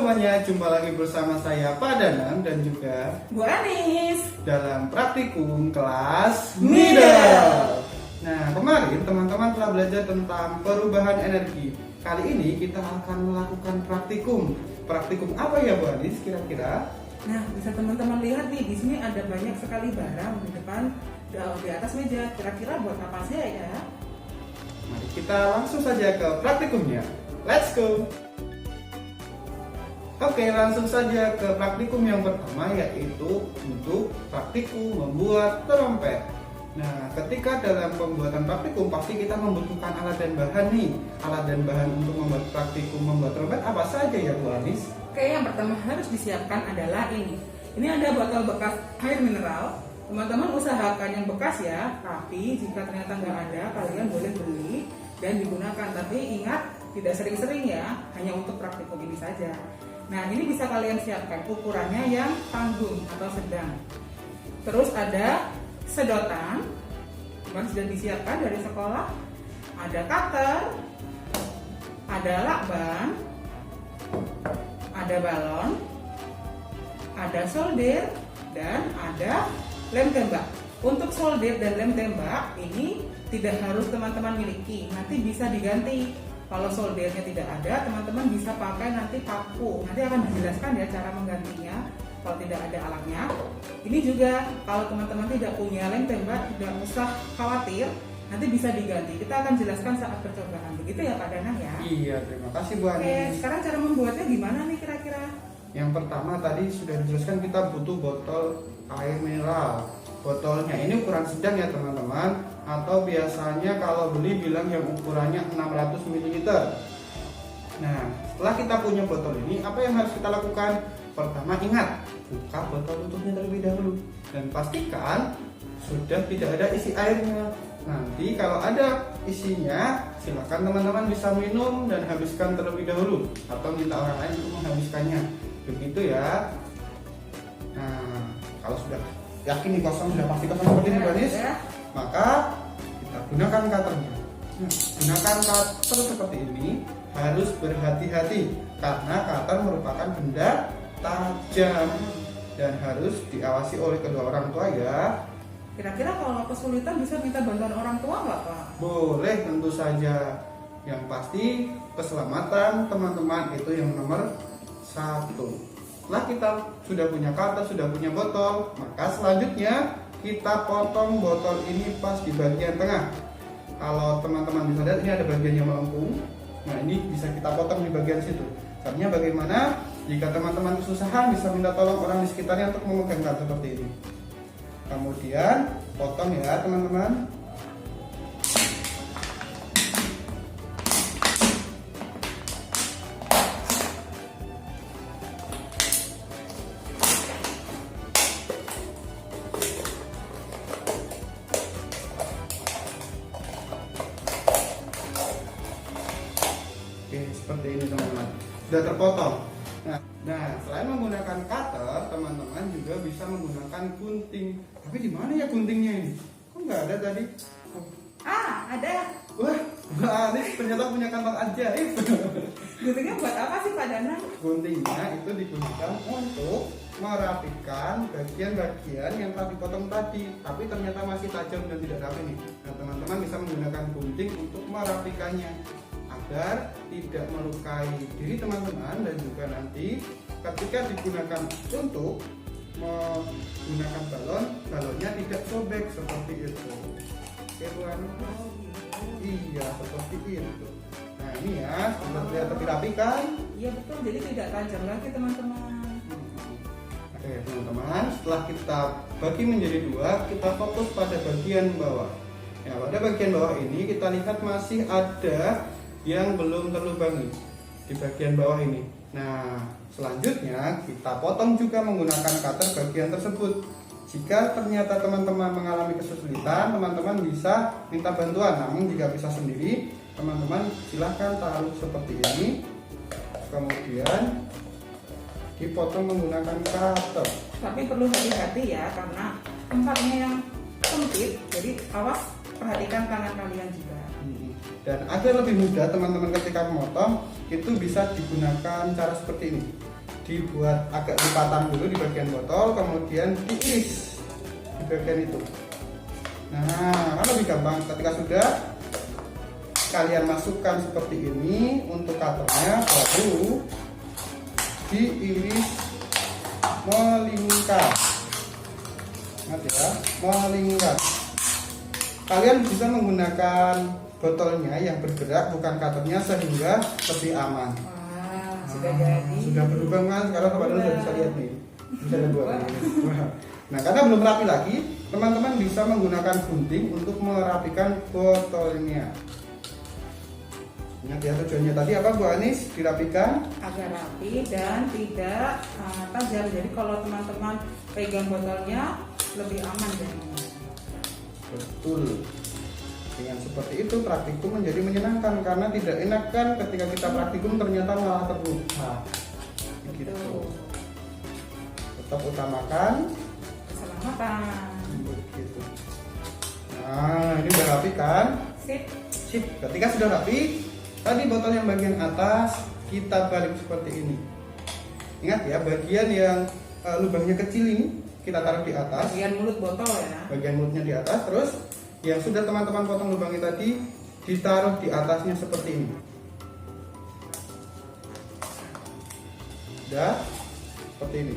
semuanya, jumpa lagi bersama saya Pak Danang dan juga Bu Anis dalam praktikum kelas middle. Nah, kemarin teman-teman telah belajar tentang perubahan energi. Kali ini kita akan melakukan praktikum. Praktikum apa ya Bu Anis kira-kira? Nah, bisa teman-teman lihat nih, di sini ada banyak sekali barang di depan, di atas meja. Kira-kira buat apa sih ya? Mari kita langsung saja ke praktikumnya. Let's go! Oke, langsung saja ke praktikum yang pertama, yaitu untuk praktikum membuat trompet. Nah, ketika dalam pembuatan praktikum pasti kita membutuhkan alat dan bahan nih. Alat dan bahan untuk membuat praktikum membuat trompet apa saja ya Bu Anis? Oke, yang pertama harus disiapkan adalah ini. Ini ada botol bekas air mineral. Teman-teman usahakan yang bekas ya, tapi jika ternyata nggak ada, kalian boleh beli dan digunakan. Tapi ingat, tidak sering-sering ya, hanya untuk praktikum ini saja. Nah, ini bisa kalian siapkan ukurannya yang tanggung atau sedang. Terus ada sedotan, yang sudah disiapkan dari sekolah. Ada cutter, ada lakban, ada balon, ada solder, dan ada lem tembak. Untuk solder dan lem tembak ini tidak harus teman-teman miliki, nanti bisa diganti. Kalau soldernya tidak ada, teman-teman bisa pakai nanti paku. Nanti akan dijelaskan ya cara menggantinya kalau tidak ada alatnya. Ini juga kalau teman-teman tidak punya lem tembak, tidak usah khawatir, nanti bisa diganti. Kita akan jelaskan saat percobaan. Begitu ya Pak Danang ya? Iya, terima kasih Bu Anis. Oke, sekarang cara membuatnya gimana nih kira-kira? Yang pertama tadi sudah dijelaskan, kita butuh botol air mineral. Botolnya ini ukuran sedang ya teman-teman, atau biasanya kalau beli bilang yang ukurannya 600 ml. Nah, setelah kita punya botol ini, apa yang harus kita lakukan? Pertama, ingat, buka botol tutupnya terlebih dahulu dan pastikan sudah tidak ada isi airnya. Nanti kalau ada isinya, silakan teman-teman bisa minum dan habiskan terlebih dahulu, atau minta orang lain untuk menghabiskannya. Begitu ya. Nah, kalau sudah yakin nih kosong, sudah pasti kosong seperti ini Bu Anis, maka kita gunakan cutternya. Gunakan cutter seperti ini, harus berhati-hati karena cutter merupakan benda tajam dan harus diawasi oleh kedua orang tua ya. Kira-kira kalau kesulitan bisa minta bantuan orang tua nggak Pak? Boleh, tentu saja. Yang pasti keselamatan teman-teman itu yang nomor satu. Setelah kita sudah punya cutter, sudah punya botol, maka selanjutnya kita potong botol ini pas di bagian tengah. Kalau teman-teman bisa lihat, ini ada bagian yang melengkung. Nah, ini bisa kita potong di bagian situ. Caranya bagaimana? Jika teman-teman kesusahan, bisa minta tolong orang di sekitarnya untuk memegangkan seperti ini. Kemudian potong ya teman-teman. Oke, seperti ini teman-teman, sudah terpotong. Nah, selain menggunakan cutter, teman-teman juga bisa menggunakan gunting. Tapi di mana ya guntingnya ini? Kok nggak ada tadi? Oh. Ada. Wah, Mbak Anis ternyata punya kantong ajaib. Guntingnya buat apa sih Pak Danang? Guntingnya itu digunakan untuk merapikan bagian-bagian yang telah dipotong tadi, tapi ternyata masih tajam dan tidak rapi nih. Nah, teman-teman bisa menggunakan gunting untuk merapikannya agar tidak melukai diri teman-teman, dan juga nanti ketika digunakan untuk menggunakan balonnya tidak sobek seperti itu. Oke Bu Anis? Iya, seperti itu. Nah, ini ya, sudah terlihat lebih rapi kan? Iya betul, jadi tidak tajam lagi teman-teman. Oke teman-teman, setelah kita bagi menjadi dua, kita fokus pada bagian bawah. Ya, pada bagian bawah ini kita lihat masih ada yang belum terlubangi di bagian bawah ini. Nah, selanjutnya kita potong juga menggunakan cutter bagian tersebut. Jika ternyata teman-teman mengalami kesulitan, teman-teman bisa minta bantuan. Namun jika bisa sendiri, teman-teman silahkan taruh seperti ini, kemudian dipotong menggunakan cutter. Tapi perlu hati-hati ya, karena tempatnya yang sempit, jadi awas perhatikan tangan kalian juga. Dan agar lebih mudah teman-teman ketika memotong, itu bisa digunakan cara seperti ini. Dibuat agak lipatan dulu di bagian botol, kemudian diiris di bagian itu. Nah, kan lebih gampang. Ketika sudah kalian masukkan seperti ini untuk cutternya, baru diiris melingkar. Ingat ya, melingkar. Kalian bisa menggunakan botolnya yang bergerak, bukan cutternya, sehingga lebih aman. Wah, sudah jadi. Sudah berubah kan? Sekarang teman-teman sudah bisa lihat nih. Bisa ada dua ini. Nah, karena belum rapi lagi, teman-teman bisa menggunakan gunting untuk merapikan botolnya. Ingat ya, tujuannya tadi apa Bu Anis? Dirapikan Agar rapi dan tidak tajam. Jadi kalau teman-teman pegang botolnya lebih aman jadinya. betul. Dengan seperti itu praktikum menjadi menyenangkan, karena tidak enak kan ketika kita praktikum ternyata malah terluka. Begitu. Betul. Tetap utamakan Keselamatan. begitu. Nah, ini udah rapi kan? Sip. Sip. Ketika sudah rapi, tadi botol yang bagian atas kita balik seperti ini. Ingat ya, bagian yang lubangnya kecil ini kita taruh di atas. Bagian mulut botol ya. Bagian mulutnya di atas, terus yang sudah teman-teman potong lubangnya tadi ditaruh di atasnya seperti ini. Sudah seperti ini.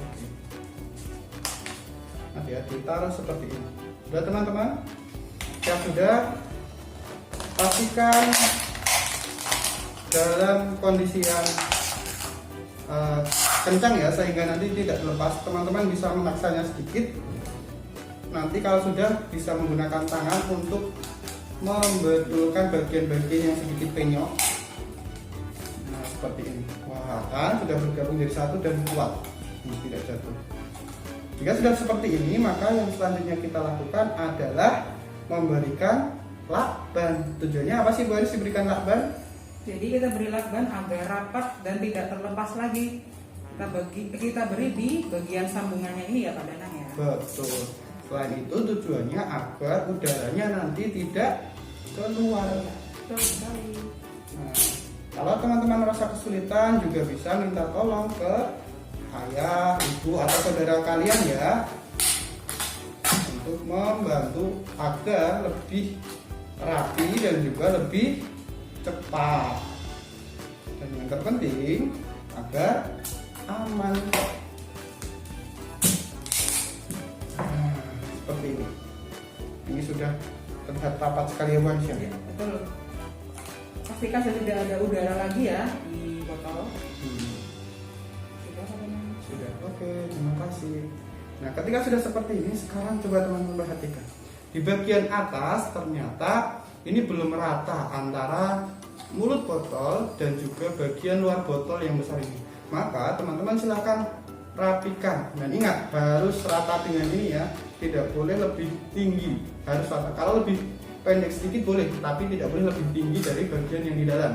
Oke. Nanti ya, ditaruh seperti ini. Sudah teman-teman? Siap sudah? Pastikan dalam kondisi yang kencang ya, sehingga nanti tidak lepas. Teman-teman bisa memaksanya sedikit. Nanti kalau sudah bisa menggunakan tangan untuk membetulkan bagian-bagian yang sedikit penyok. Nah, seperti ini. Wah, kan sudah bergabung jadi satu dan kuat. Tidak jatuh. Jika sudah seperti ini, maka yang selanjutnya kita lakukan adalah memberikan lakban. Tujuannya apa sih Bu Aris diberikan lakban? Jadi kita beri lakban agar rapat dan tidak terlepas lagi. Kita beri di bagian sambungannya ini ya Pak Danang ya. Betul. Selain itu tujuannya agar udaranya nanti tidak keluar. Betul sekali. Nah, kalau teman-teman merasa kesulitan juga bisa minta tolong ke ayah, ibu atau saudara kalian ya, untuk membantu agar lebih rapi dan juga lebih cepat. Dan yang terpenting agar aman. Nah, seperti ini. Ini sudah terlihat rapat sekali ya Bu Anis ya? Ya, betul. Pastikan tidak ada udara lagi ya di botol. Sudah, Pak Danang. Sudah, oke, terima kasih. Nah, ketika sudah seperti ini, sekarang coba teman-teman perhatikan. Di bagian atas ternyata ini belum merata antara mulut botol dan juga bagian luar botol yang besar ini. Maka teman-teman silahkan rapikan. Dan ingat, harus rata dengan ini ya. Tidak boleh lebih tinggi, harus rata. Kalau lebih pendek sedikit boleh, tapi tidak boleh lebih tinggi dari bagian yang di dalam.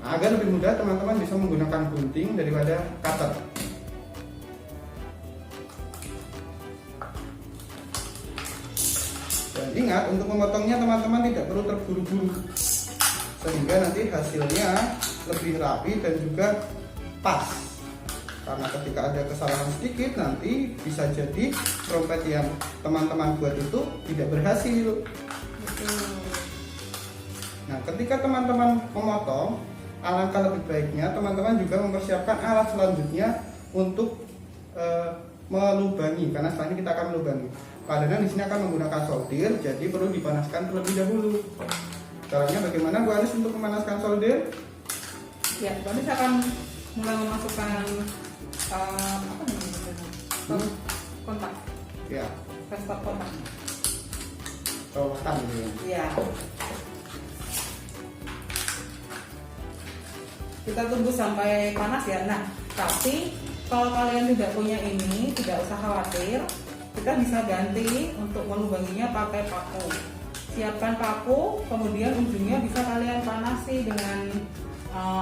Nah, agar lebih mudah, teman-teman bisa menggunakan gunting daripada cutter. Dan ingat, untuk memotongnya teman-teman tidak perlu terburu-buru, sehingga nanti hasilnya lebih rapi dan juga pas. Karena ketika ada kesalahan sedikit, nanti bisa jadi trompet yang teman-teman buat itu tidak berhasil. Betul. Nah, ketika teman-teman memotong, alangkah lebih baiknya teman-teman juga mempersiapkan alat selanjutnya untuk melubangi, karena setelah ini kita akan melubangi. Pak Danang di sini akan menggunakan solder, jadi perlu dipanaskan terlebih dahulu. Caranya bagaimana Bu Anis untuk memanaskan solder? Ya, Bu Anis akan mulai memasukkan apa namanya? Kontak. Ya, Stop kontak. colokan gitu ya. Ya. Kita tunggu sampai panas ya. Nah, tapi kalau kalian tidak punya ini, tidak usah khawatir. Kita bisa ganti untuk melubanginya pakai paku. Siapkan paku, kemudian ujungnya bisa kalian panasi dengan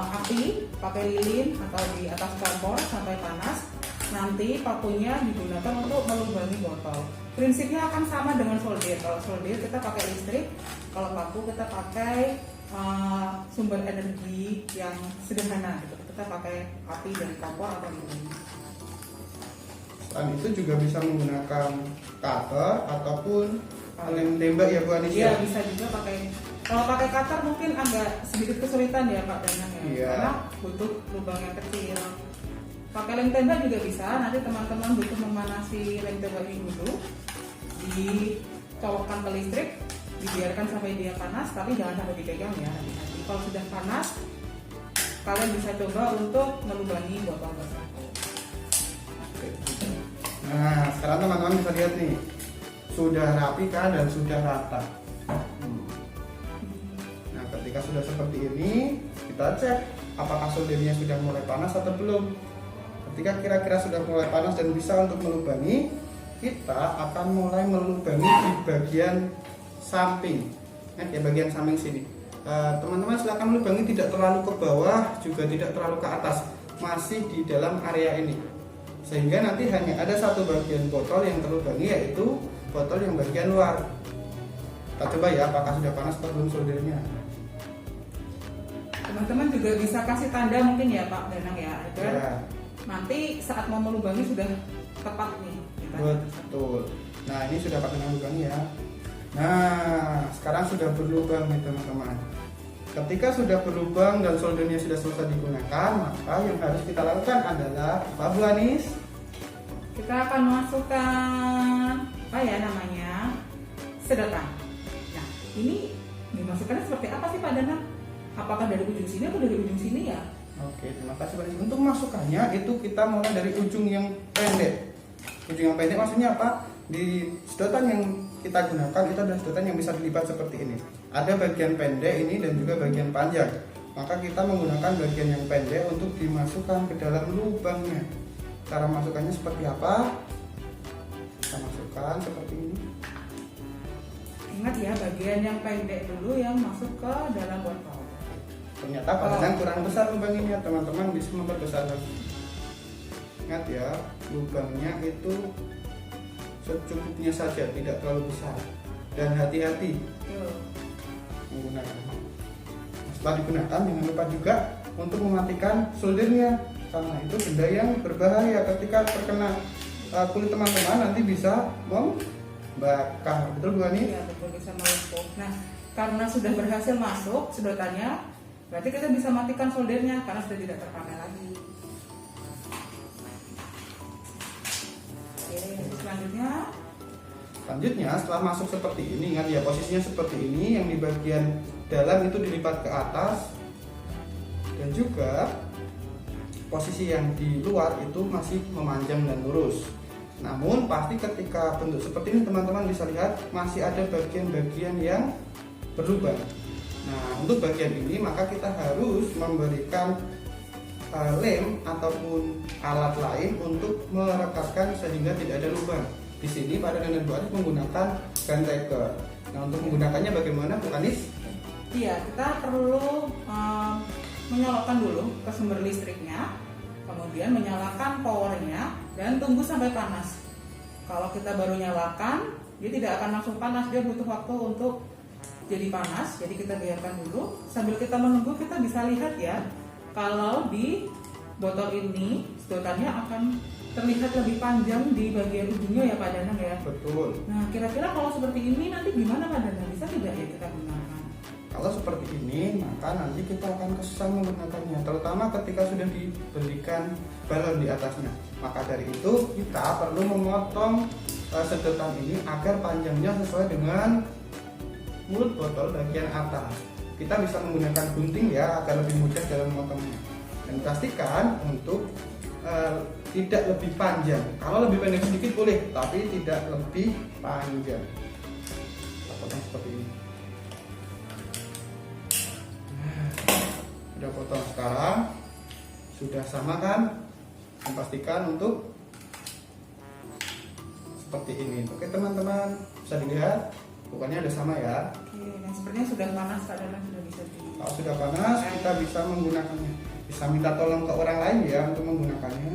api, pakai lilin atau di atas kompor sampai panas. Nanti pakunya digunakan untuk melubangi botol. Prinsipnya akan sama dengan solder. Kalau solder kita pakai listrik, kalau paku kita pakai sumber energi yang sederhana gitu. Kita pakai api dari kompor atau lilin. Selain itu juga bisa menggunakan cutter ataupun lem tembak ya Bu Anis Iya, ya. bisa juga pakai. Kalau pakai cutter mungkin agak sedikit kesulitan ya Pak Danang ya, Iya. karena butuh lubang yang kecil. Pakai lem tembak juga bisa. Nanti teman-teman butuh memanasi lem tembak ini dulu, dicolokkan ke listrik, dibiarkan sampai dia panas, tapi jangan sampai dipegang ya. Hati-hati. Kalau sudah panas, kalian bisa coba untuk melubangi botol basah. Nah, sekarang teman-teman bisa lihat nih, sudah rapi kan dan sudah rata. Nah, ketika sudah seperti ini, kita cek apakah soldernya sudah mulai panas atau belum. Ketika kira-kira sudah mulai panas dan bisa untuk melubangi, kita akan mulai melubangi di bagian samping. Nah, di bagian samping sini. Teman-teman silakan melubangi tidak terlalu ke bawah, juga tidak terlalu ke atas, masih di dalam area ini. Sehingga nanti hanya ada satu bagian botol yang terlubangi, yaitu botol yang bagian luar. Kita coba ya apakah sudah panas atau belum soldernya. Teman-teman juga bisa kasih tanda mungkin ya Pak Danang ya, agar Ya, nanti saat mau melubangi sudah tepat nih. betul. Nah, ini sudah pakai lubangi ya. Nah, sekarang sudah berlubang nih teman-teman. Ketika sudah berlubang dan soldernya sudah selesai digunakan, maka yang harus kita lakukan adalah apa Bu Anis? Kita akan masukkan apa ya namanya, sedotan. Nah, ini dimasukkannya seperti apa sih Pak Danang? Apakah dari ujung sini atau dari ujung sini ya? Oke, terima kasih Bu Anis. Untuk masukannya itu kita mulai dari ujung yang pendek. Ujung yang pendek maksudnya apa? Di sedotan yang kita gunakan itu adalah sedotan yang bisa dilipat seperti ini. Ada bagian pendek ini dan juga bagian panjang. Maka kita menggunakan bagian yang pendek untuk dimasukkan ke dalam lubangnya. Cara masukkannya seperti apa? Kita masukkan seperti ini. Ingat ya, bagian yang pendek dulu yang masuk ke dalam botol. Ternyata padahal kurang besar lubangnya, teman-teman bisa memperbesar lagi. Ingat ya, lubangnya itu secukupnya saja, tidak terlalu besar. Dan hati-hati menggunakan. Setelah digunakan, jangan lupa juga untuk mematikan soldernya, karena itu benda yang berbahaya. Ketika terkena kulit teman-teman nanti bisa membakar. Betul Bu Ani? Iya, betul, bisa melepuh. Nah, karena sudah berhasil masuk sedotannya, berarti kita bisa matikan soldernya karena sudah tidak terpakai lagi. Oke, Selanjutnya setelah masuk seperti ini, ingat ya posisinya seperti ini, yang di bagian dalam itu dilipat ke atas, dan juga posisi yang di luar itu masih memanjang dan lurus. Namun pasti ketika bentuk seperti ini teman-teman bisa lihat masih ada bagian-bagian yang berlubang. Nah, untuk bagian ini maka kita harus memberikan lem ataupun alat lain untuk merekatkan sehingga tidak ada lubang. Di sini pada dan Bu Anis menggunakan guntaker. Nah, untuk menggunakannya bagaimana Bu Anis? Iya, kita perlu menyalakan dulu ke sumber listriknya, kemudian menyalakan powernya dan tunggu sampai panas. Kalau kita baru nyalakan, dia tidak akan langsung panas, dia butuh waktu untuk jadi panas. Jadi kita biarkan dulu. Sambil kita menunggu, kita bisa lihat ya, kalau di botol ini sedotannya akan terlihat lebih panjang di bagian ujungnya ya Pak Danang ya. Betul. Nah, kira-kira kalau seperti ini nanti gimana Pak Danang? Bisa tidak ya kita gunakan? Kalau seperti ini, maka nanti kita akan kesusahan menggunakannya, terutama ketika sudah diberikan balon di atasnya. Maka dari itu kita perlu memotong sedotan ini agar panjangnya sesuai dengan mulut botol bagian atas. Kita bisa menggunakan gunting ya agar lebih mudah dalam memotongnya. Dan pastikan untuk tidak lebih panjang. Kalau lebih pendek sedikit boleh, tapi tidak lebih panjang. Kita potong seperti ini. Sudah potong sekarang, sudah sama kan? Dan pastikan untuk seperti ini. Oke teman-teman, bisa dilihat bukannya ada sama ya. Oke, nah sepertinya sudah panas Pak Danang, sudah bisa di. Kalau sudah panas, kita bisa menggunakannya. Bisa minta tolong ke orang lain ya untuk menggunakannya.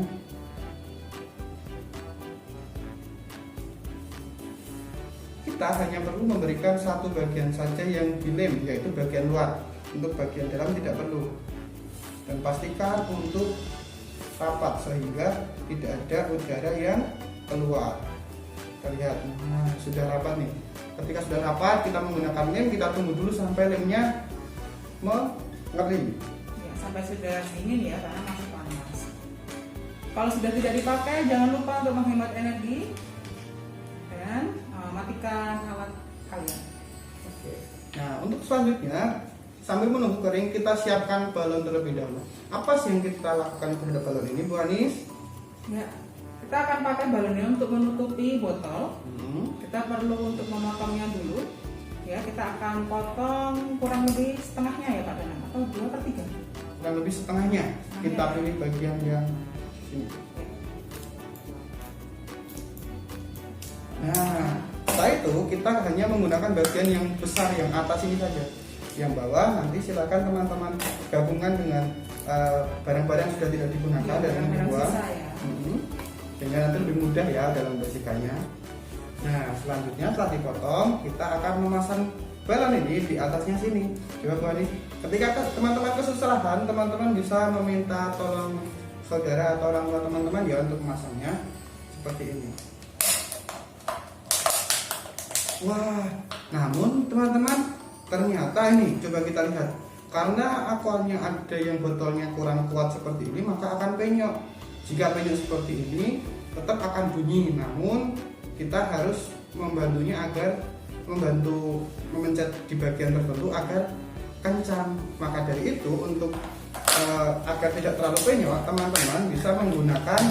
Kita hanya perlu memberikan satu bagian saja yang dilem, yaitu bagian luar. untuk bagian dalam tidak perlu. Dan pastikan untuk rapat sehingga tidak ada udara yang keluar. Kita lihat, nah sudah rapat nih. Ketika sudah rapat, kita menggunakan lem, kita tunggu dulu sampai lemnya mengering. Ya, sampai sudah dingin ya, karena masih panas. Kalau sudah tidak dipakai, jangan lupa untuk menghemat energi dan matikan alat kalian. Oke. Nah, untuk selanjutnya, sambil menunggu kering, kita siapkan balon terlebih dahulu. Apa sih yang kita lakukan terhadap balon ini, Bu Anis? Ya, kita akan pakai balonnya untuk menutupi botol. Kita perlu untuk memotongnya dulu. Ya, kita akan potong kurang lebih setengahnya ya Pak Danang, atau 2/3. Kurang lebih setengahnya. Kita pilih bagian yang sini. Nah, setelah itu kita hanya menggunakan bagian yang besar, yang atas ini saja. Yang bawah nanti silakan teman-teman gabungkan dengan barang-barang yang sudah tidak digunakan dan yang dibuang. Ya. Sehingga nanti lebih mudah ya dalam membersihkannya. Nah, selanjutnya setelah dipotong, kita akan memasang balon ini di atasnya sini. Coba Bu Anis, ketika teman-teman kesusahan, teman-teman bisa meminta tolong saudara atau orang tua teman-teman ya untuk memasangnya seperti ini. Wah, namun teman-teman ternyata ini coba kita lihat, karena aquanya ada yang botolnya kurang kuat seperti ini, maka akan penyok. Jika penyok seperti ini tetap akan bunyi, namun kita harus membantunya agar membantu memencet di bagian tertentu agar kencang. Maka dari itu untuk agar tidak terlalu penyok, teman-teman bisa menggunakan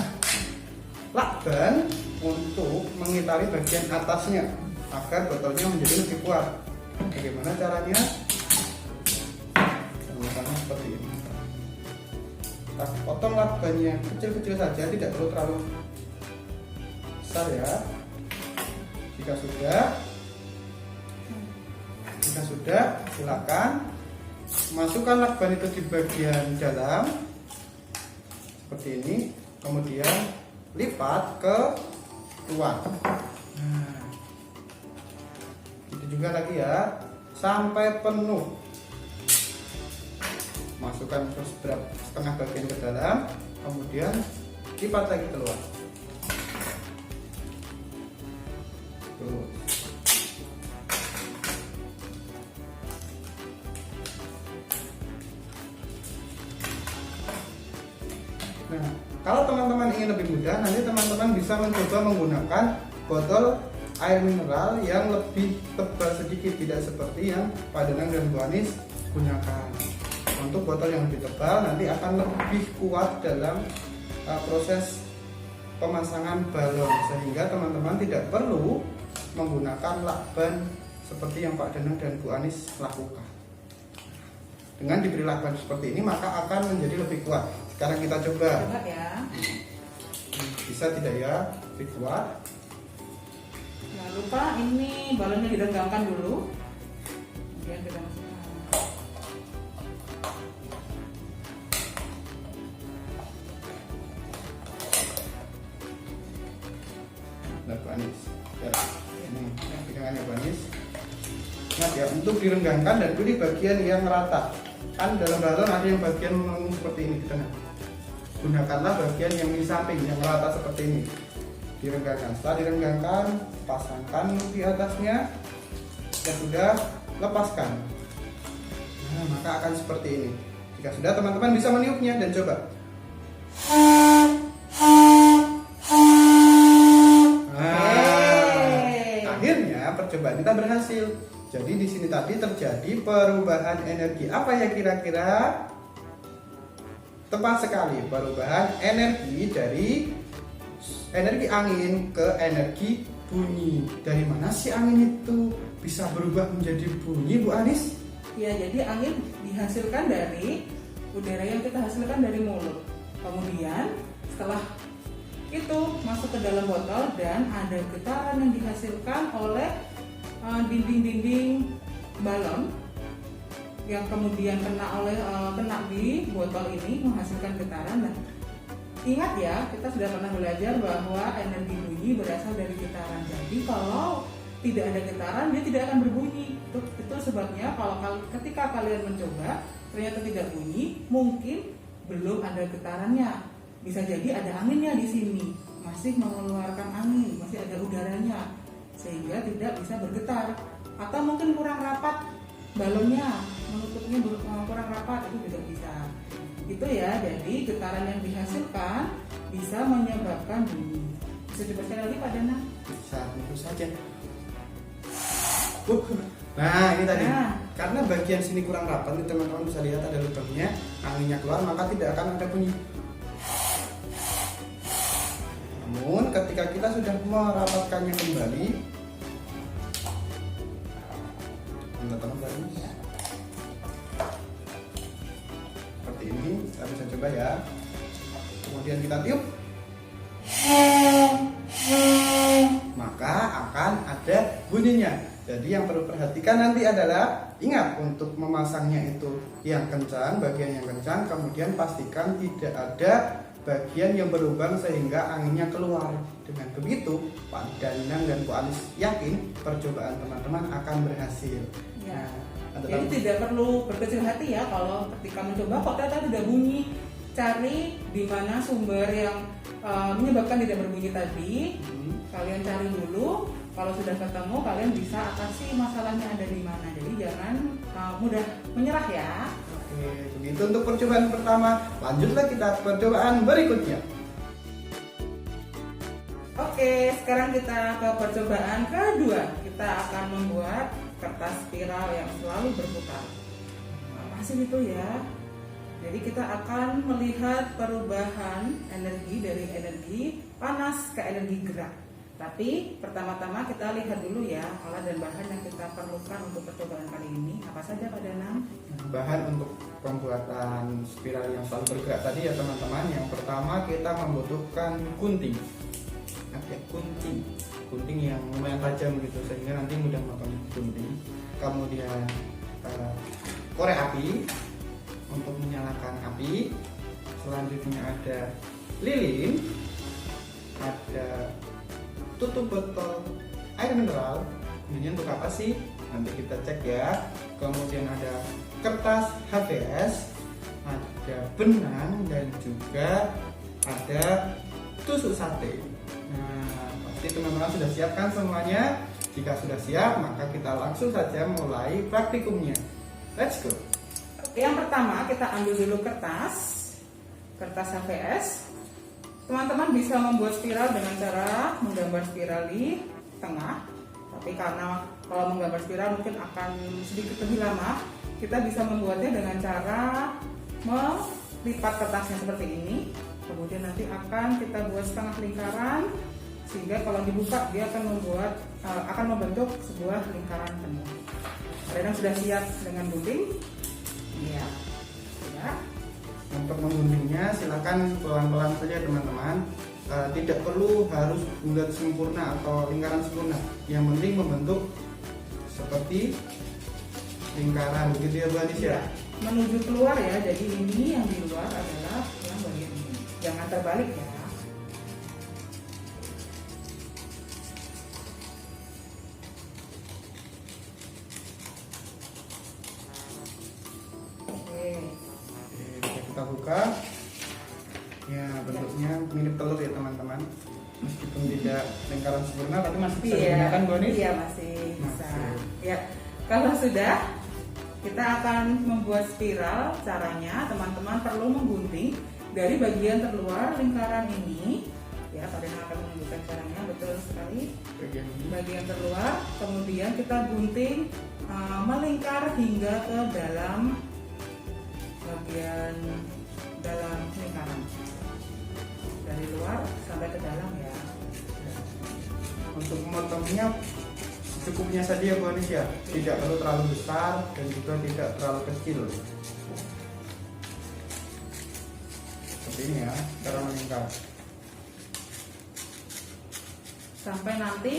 lakban untuk mengitari bagian atasnya agar botolnya menjadi lebih kuat. Bagaimana caranya? Sama-sama seperti ini. Kita potong lakbannya kecil-kecil saja, tidak perlu terlalu besar ya. Jika sudah, silakan masukkan lakban itu di bagian dalam seperti ini, kemudian lipat ke luar. Nah, gitu juga lagi ya, sampai penuh. Masukkan setengah bagian ke dalam, kemudian lipat lagi keluar. Nah, kalau teman-teman ingin lebih mudah, nanti teman-teman bisa mencoba menggunakan botol air mineral yang lebih tebal sedikit, tidak seperti yang Pak Danang dan Bu Anis gunakan. Untuk botol yang lebih tebal nanti akan lebih kuat dalam proses pemasangan balon, sehingga teman-teman tidak perlu menggunakan lakban seperti yang Pak Danang dan Bu Anis lakukan. Dengan diberi lakban seperti ini maka akan menjadi lebih kuat. Sekarang kita coba. Coba ya. Bisa tidak ya? Lebih kuat. Jangan lupa ini balonnya direnggangkan dulu. Kemudian kita masukkan. Nah, Bu Anis. Ya. Ini pegangannya Bu Anis. Ingat ya, untuk direnggangkan dan pilih bagian yang rata. Kan dalam balon ada yang bagian melengkung seperti ini di tengah. Gunakanlah bagian yang di samping yang rata seperti ini. Direnggangkan. Setelah direnggangkan, pasangkan di atasnya. Dan sudah, lepaskan. Nah, maka akan seperti ini. Jika sudah, teman-teman bisa meniupnya dan coba. Akhirnya percobaan kita berhasil. Jadi di sini tadi terjadi perubahan energi. Apa ya kira-kira? Tepat sekali, perubahan energi dari energi angin ke energi bunyi. Dari mana sih angin itu bisa berubah menjadi bunyi, Bu Anis? Ya, jadi angin dihasilkan dari udara yang kita hasilkan dari mulut. Kemudian setelah itu masuk ke dalam botol dan ada getaran yang dihasilkan oleh dinding-dinding balon yang kemudian kena di botol ini menghasilkan getaran. Nah, ingat ya, kita sudah pernah belajar bahwa energi bunyi berasal dari getaran. Jadi kalau tidak ada getaran, dia tidak akan berbunyi. Itu sebabnya ketika kalian mencoba ternyata tidak bunyi, mungkin belum ada getarannya. Bisa jadi ada anginnya di sini, masih mengeluarkan angin, masih ada udaranya, sehingga tidak bisa bergetar. Atau mungkin kurang rapat balonnya, menutupnya kurang rapat, itu tidak bisa. Itu ya, jadi getaran yang dihasilkan bisa menyebabkan bunyi. Bisa coba sekali lagi Pak Danang? Bisa, tentu saja. Nah ini tadi, karena bagian sini kurang rapat nih teman-teman, bisa lihat ada lubangnya, anginnya keluar, maka tidak akan ada bunyi. Namun ketika kita sudah merapatkannya kembali, teman-teman, seperti ini, kita bisa coba ya. Kemudian kita tiup, maka akan ada bunyinya. Jadi yang perlu perhatikan nanti adalah, ingat untuk memasangnya itu yang kencang, bagian yang kencang, kemudian pastikan tidak ada bagian yang berlubang sehingga anginnya keluar. Dengan begitu Pak Danang dan Bu Alis yakin percobaan teman-teman akan berhasil. Ya. Jadi tidak perlu berkecil hati ya kalau ketika mencoba kok ternyata tidak bunyi. Cari di mana sumber yang menyebabkan tidak berbunyi tadi. Kalian cari dulu. Kalau sudah ketemu, kalian bisa atasi masalahnya ada di mana. Jadi jangan mudah menyerah ya. Oke, begitu untuk percobaan pertama. Lanjutlah kita ke percobaan berikutnya. Oke, sekarang kita ke percobaan kedua. Kita akan membuat kertas spiral yang selalu berputar. Masih itu ya. Jadi kita akan melihat perubahan energi dari energi panas ke energi gerak. Tapi pertama-tama kita lihat dulu ya alat dan bahan yang kita perlukan untuk percobaan kali ini. Apa saja Pak Danang? Bahan untuk pembuatan spiral yang selalu bergerak tadi ya teman-teman. Yang pertama kita membutuhkan gunting. Ada gunting yang lumayan tajam gitu sehingga nanti mudah memotong gunting. Kemudian korek api untuk menyalakan api. Selanjutnya ada lilin, ada tutup botol air mineral. Ini untuk apa sih? Nanti kita cek ya. Kemudian ada kertas HVS, ada benang, dan juga ada tusuk sate. Nah, pasti teman-teman sudah siapkan semuanya. Jika sudah siap, maka kita langsung saja mulai praktikumnya. Let's go. Yang pertama kita ambil dulu kertas HVS. Teman-teman bisa membuat spiral dengan cara menggambar spiral di tengah. Tapi karena kalau menggambar spiral mungkin akan sedikit lebih lama, kita bisa membuatnya dengan cara melipat kertasnya seperti ini. Kemudian nanti akan kita buat setengah lingkaran, sehingga kalau dibuka dia akan membentuk sebuah lingkaran penuh. Kalian sudah siap dengan gunting? Iya. Ya. Untuk mengguntingnya silakan pelan-pelan saja teman-teman. Tidak perlu harus bulat sempurna atau lingkaran sempurna. Yang penting membentuk seperti lingkaran begitu ya Bu Anis ya. Menuju keluar ya. Jadi ini yang di luar adalah yang bagian ini. Jangan terbalik ya. Kita buka ya, bentuknya mirip telur ya teman-teman, meskipun tidak lingkaran sempurna tapi masih bisa digunakan Bu Anis? Iya masih bisa ya. Kalau sudah, kita akan membuat spiral. Caranya teman-teman perlu menggunting dari bagian terluar lingkaran ini ya. Kalian akan menunjukkan caranya, betul sekali. Bagian terluar, kemudian kita gunting melingkar hingga ke dalam bagian dalam lingkaran, dari luar sampai ke dalam ya. Untuk memotongnya secukupnya saja ya Bu Anis ya, tidak perlu terlalu besar dan juga tidak terlalu kecil. Seperti ini ya cara melingkar. Sampai nanti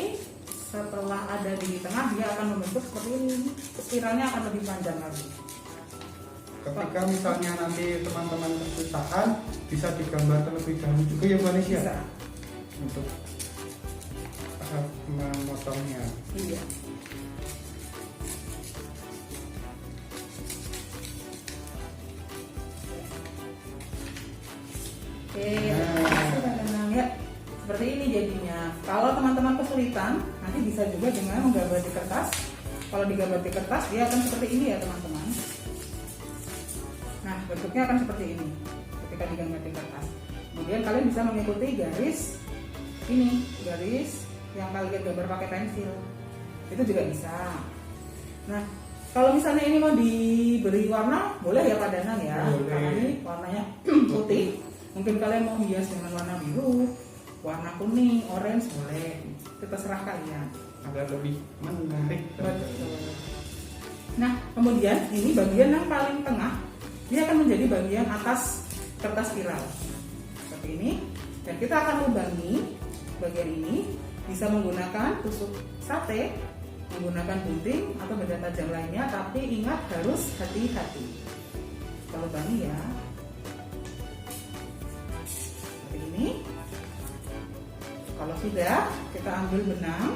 setelah ada di tengah dia akan membentuk seperti ini. Spiralnya akan lebih panjang lagi. Ketika misalnya nanti teman-teman kesusahan, bisa digambar terlebih dahulu juga ya Bu Anis ya. Bisa. Untuk memotongnya. Iya. Oke, ya seperti ini jadinya. Kalau teman-teman kesulitan, nanti bisa juga dengan menggambar di kertas. Kalau digambar di kertas, dia akan seperti ini ya teman-teman. Nah, bentuknya akan seperti ini ketika digambar di kertas. Kemudian kalian bisa mengikuti garis ini, garis yang kalian gambar pakai pensil. Itu juga bisa. Nah, kalau misalnya ini mau diberi warna, boleh ya Pak Danang ya. Boleh. Karena ini warnanya putih. Mungkin kalian mau hias dengan warna biru, warna kuning, orange, boleh. Itu terserah kalian. Agar lebih menarik. Betul. Nah, kemudian ini bagian yang paling tengah, dia akan menjadi bagian atas kertas spiral. Seperti ini. Dan kita akan lubangi bagian ini bisa menggunakan tusuk sate, menggunakan gunting atau benda tajam lainnya, tapi ingat harus hati-hati. Kita lubangi ya. Seperti ini. Kalau sudah, kita ambil benang,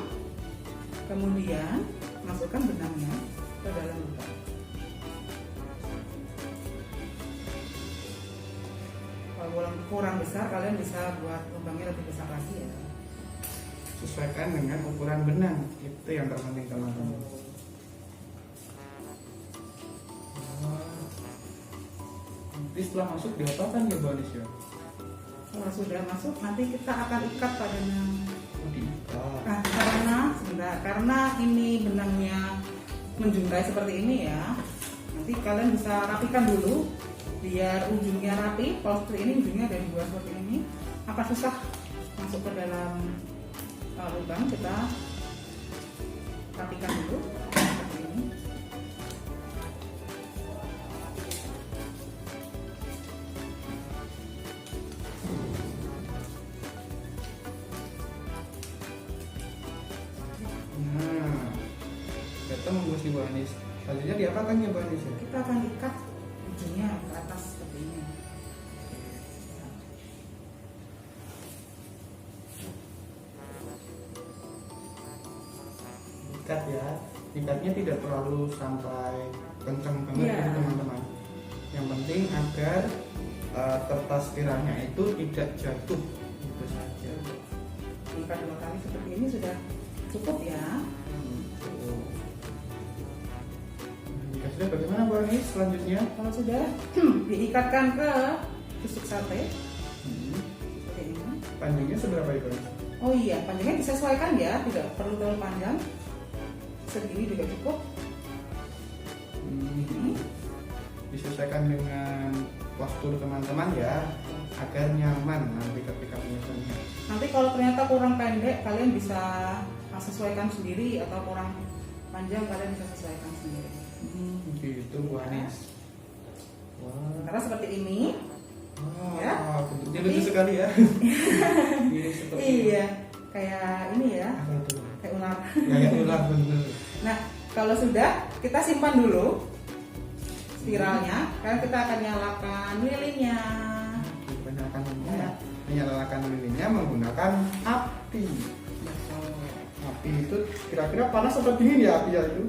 kemudian masukkan benangnya ke dalam lubang. Kalau kurang besar, kalian bisa buat lubangnya lebih besar lagi ya. Sesuaikan dengan ukuran benang, itu yang terpenting teman-teman. Nanti setelah masuk diapakan ya Bu Anis ya? Kalau sudah masuk, nanti kita akan ikat pada benang. Diikat. Nah, karena ini benangnya menjuntai seperti ini ya. Nanti kalian bisa rapikan dulu biar ujungnya rapi. Kalau seperti ini ujungnya dari dua seperti ini, akan susah masuk ke dalam lubang. Kita rapikan dulu seperti ini. Nah, kita menggunakan Bu Anis. Selanjutnya diapakan ya Bu Anis ya? Kita akan ikat ujungnya ke atas seperti ini. Ikat ya. Ikatnya tidak terlalu sampai kencang banget Iya. ya teman-teman. Yang penting agar kertas spiralnya itu tidak jatuh. Itu saja. Ikat dua kali seperti ini sudah cukup ya. Tuh. Jika sudah bagaimana Bu Anis selanjutnya? Kalau sudah diikatkan ke tusuk sate seperti ini. Panjangnya seberapa ya Bu Anis? Oh iya, panjangnya disesuaikan ya, tidak perlu terlalu panjang. Segini juga cukup. Disesuaikan dengan postur teman-teman ya, agar nyaman nanti ketika menyusunnya. Nanti kalau ternyata kurang pendek, kalian bisa sesuaikan sendiri, atau kurang panjang kalian bisa sesuaikan sendiri. Gitu Bu Anis. Wah, Karena seperti ini. wow, Ya. bentuknya lucu sekali ya. Ini seperti Iya, kayak ini ya, apa tuh? kayak ular. Kayak ular bener. Nah, kalau sudah, kita simpan dulu spiralnya, karena kita akan nyalakan lilinnya. Menyalakan lilinnya menggunakan api. Api itu kira-kira panas atau dingin ya api ya itu?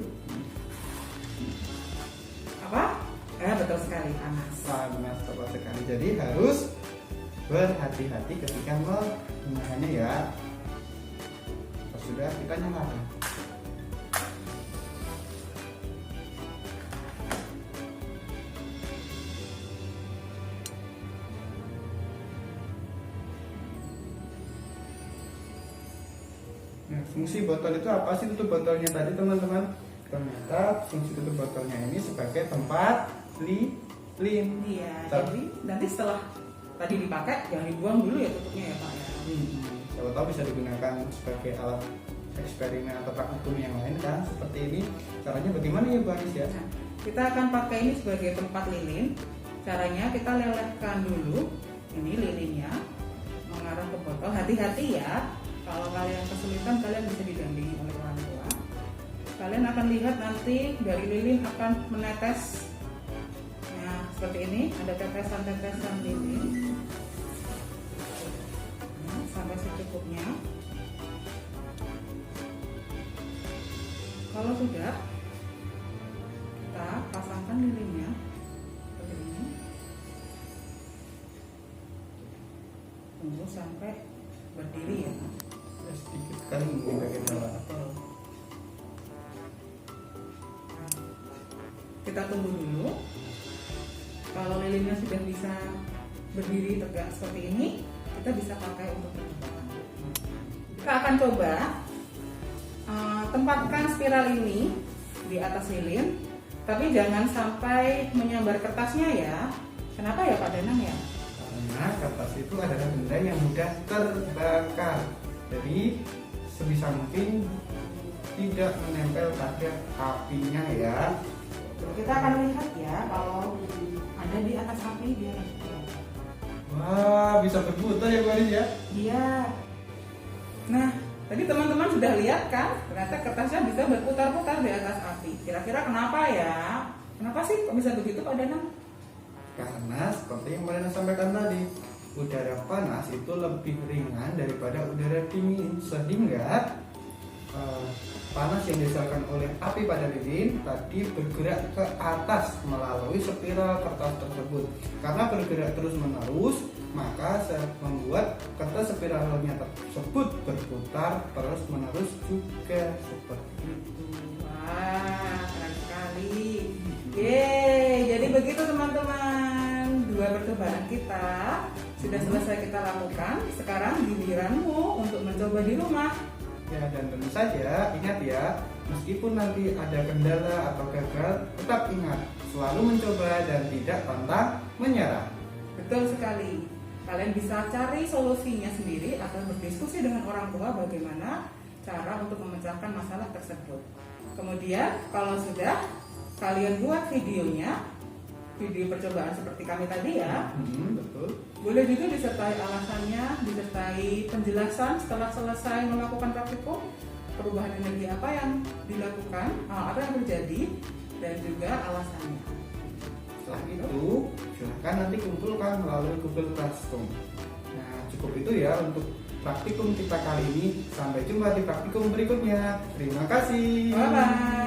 Apa? Betul sekali, panas. Panas tepat sekali. Jadi harus berhati-hati ketika menggunakannya ya. Sudah kita nyalakan. Nah, fungsi botol itu apa sih tutup botolnya tadi teman-teman? Ternyata fungsi tutup botolnya ini sebagai tempat lilin. Iya, jadi nanti setelah tadi dipakai jangan dibuang dulu ya tutupnya ya Pak ya. Siapa tahu bisa digunakan sebagai alat eksperimen atau praktikum yang lain kan, seperti ini. Caranya bagaimana ya Bu Anis ya? Nah, kita akan pakai ini sebagai tempat lilin. Caranya kita lelehkan dulu ini lilinnya mengarah ke botol. Hati-hati ya, kalau kalian kesulitan kalian bisa didampingi oleh orang tua. Kalian akan lihat nanti dari lilin akan menetes. Nah, seperti ini ada tetesan-tetesan lilin. Nah, sampai secukupnya. Kalau sudah, kita pasangkan lilinnya seperti ini. Tunggu sampai berdiri ya. Sedikit kan di bagian bawah. Kita tunggu dulu. Kalau lilinnya sudah bisa berdiri tegak seperti ini, kita bisa pakai untuk percobaan. Kita akan coba tempatkan spiral ini di atas lilin, tapi jangan sampai menyambar kertasnya ya. Kenapa ya Pak Danang ya? Karena kertas itu adalah benda yang mudah terbakar. Jadi sebisa mungkin tidak menempel pada apinya ya. Kita akan lihat ya, kalau ada di atas api dia. Wah, bisa berputar ya Bu Aris ya? Iya. Nah, tadi teman-teman sudah lihat kan, ternyata kertasnya bisa berputar-putar di atas api. Kira-kira kenapa ya? Kenapa sih kok bisa begitu Pak Danang? Karena seperti yang Mbak Nana sampaikan tadi, udara panas itu lebih ringan daripada udara dingin, sehingga panas yang dihasilkan oleh api pada lilin tadi bergerak ke atas melalui spiral kertas tersebut. Karena bergerak terus-menerus, maka membuat kertas spiralnya tersebut berputar terus-menerus juga seperti itu. Wah, keren sekali. Yeay, jadi begitu teman-teman. Dua percobaan kita sudah selesai kita lakukan. Sekarang giliranmu untuk mencoba di rumah. Ya, dan tentu saja ingat ya, meskipun nanti ada kendala atau gagal, tetap ingat selalu mencoba dan tidak pantang menyerah. Betul sekali. Kalian bisa cari solusinya sendiri atau berdiskusi dengan orang tua bagaimana cara untuk memecahkan masalah tersebut. Kemudian kalau sudah, kalian buat videonya, video percobaan seperti kami tadi ya. Betul. Boleh juga disertai alasannya, disertai penjelasan setelah selesai melakukan praktikum, perubahan energi apa yang dilakukan, apa yang terjadi, dan juga alasannya. Setelah itu, silahkan nanti kumpulkan melalui Google Classroom. Nah, cukup itu ya untuk praktikum kita kali ini. Sampai jumpa di praktikum berikutnya. Terima kasih. Bye-bye.